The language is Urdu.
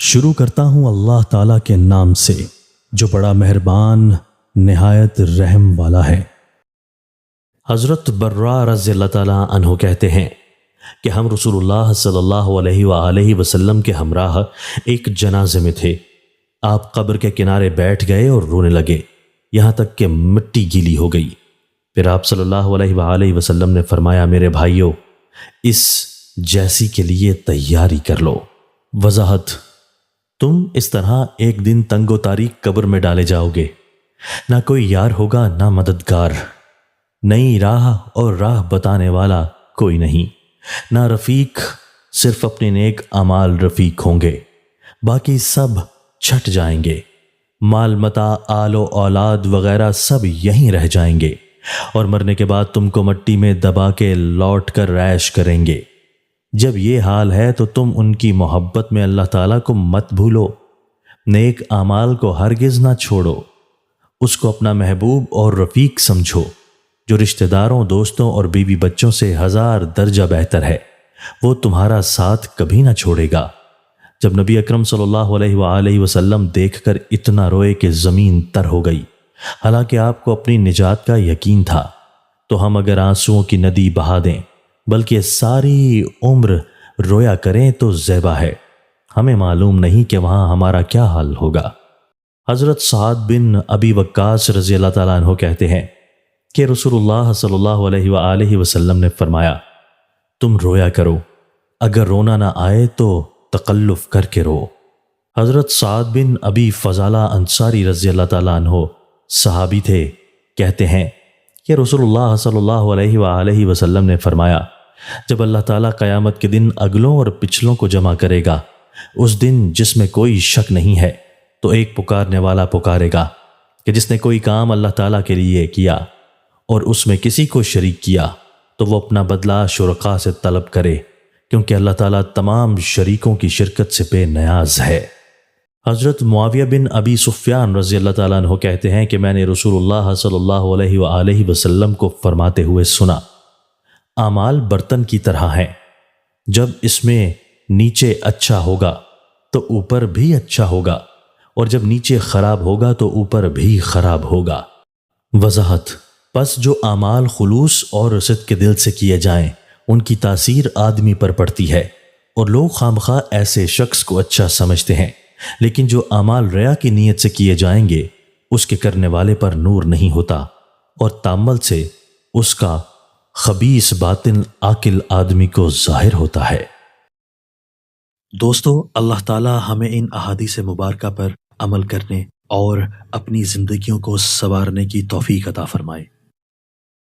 شروع کرتا ہوں اللہ تعالیٰ کے نام سے جو بڑا مہربان نہایت رحم والا ہے۔ حضرت برا رضی اللہ تعالیٰ عنہ کہتے ہیں کہ ہم رسول اللہ صلی اللہ علیہ وآلہ وسلم کے ہمراہ ایک جنازے میں تھے۔ آپ قبر کے کنارے بیٹھ گئے اور رونے لگے یہاں تک کہ مٹی گیلی ہو گئی۔ پھر آپ صلی اللہ علیہ وآلہ وسلم نے فرمایا، میرے بھائیو، اس جیسی کے لیے تیاری کر لو۔ وضاحت: تم اس طرح ایک دن تنگ و تاریک قبر میں ڈالے جاؤ گے، نہ کوئی یار ہوگا نہ مددگار، نئی راہ اور راہ بتانے والا کوئی نہیں، نہ رفیق، صرف اپنے نیک اعمال رفیق ہوں گے، باقی سب چھٹ جائیں گے، مال متاع آل و اولاد وغیرہ سب یہیں رہ جائیں گے، اور مرنے کے بعد تم کو مٹی میں دبا کے لوٹ کر عیش کریں گے۔ جب یہ حال ہے تو تم ان کی محبت میں اللہ تعالیٰ کو مت بھولو، نیک اعمال کو ہرگز نہ چھوڑو، اس کو اپنا محبوب اور رفیق سمجھو جو رشتہ داروں، دوستوں اور بیوی بچوں سے 1000 درجہ بہتر ہے، وہ تمہارا ساتھ کبھی نہ چھوڑے گا۔ جب نبی اکرم صلی اللہ علیہ وآلہ وسلم دیکھ کر اتنا روئے کہ زمین تر ہو گئی، حالانکہ آپ کو اپنی نجات کا یقین تھا، تو ہم اگر آنسوؤں کی ندی بہا دیں بلکہ ساری عمر رویا کریں تو زیبا ہے، ہمیں معلوم نہیں کہ وہاں ہمارا کیا حال ہوگا۔ حضرت سعد بن ابی وقاص رضی اللہ تعالیٰ عنہ کہتے ہیں کہ رسول اللہ صلی اللہ علیہ وآلہ وسلم نے فرمایا، تم رویا کرو، اگر رونا نہ آئے تو تکلف کر کے رو۔ حضرت سعد بن ابی فضالہ انصاری رضی اللہ تعالیٰ عنہ صحابی تھے، کہتے ہیں کہ رسول اللہ صلی اللہ علیہ وآلہ وسلم نے فرمایا، جب اللہ تعالیٰ قیامت کے دن اگلوں اور پچھلوں کو جمع کرے گا، اس دن جس میں کوئی شک نہیں ہے، تو ایک پکارنے والا پکارے گا کہ جس نے کوئی کام اللہ تعالیٰ کے لیے کیا اور اس میں کسی کو شریک کیا تو وہ اپنا بدلہ شرکا سے طلب کرے، کیونکہ اللہ تعالیٰ تمام شریکوں کی شرکت سے بے نیاز ہے۔ حضرت معاویہ بن ابی سفیان رضی اللہ تعالیٰ عنہ کہتے ہیں کہ میں نے رسول اللہ صلی اللہ علیہ وآلہ وسلم کو فرماتے ہوئے سنا، اعمال برتن کی طرح ہیں، جب اس میں نیچے اچھا ہوگا تو اوپر بھی اچھا ہوگا، اور جب نیچے خراب ہوگا تو اوپر بھی خراب ہوگا۔ وضاحت: پس جو اعمال خلوص اور صدق کے دل سے کیے جائیں ان کی تاثیر آدمی پر پڑتی ہے، اور لوگ خامخواہ ایسے شخص کو اچھا سمجھتے ہیں، لیکن جو اعمال ریا کی نیت سے کیے جائیں گے اس کے کرنے والے پر نور نہیں ہوتا، اور تامل سے اس کا خبیث باطن عاقل آدمی کو ظاہر ہوتا ہے۔ دوستو، اللہ تعالی ہمیں ان احادیث مبارکہ پر عمل کرنے اور اپنی زندگیوں کو سنوارنے کی توفیق عطا فرمائے۔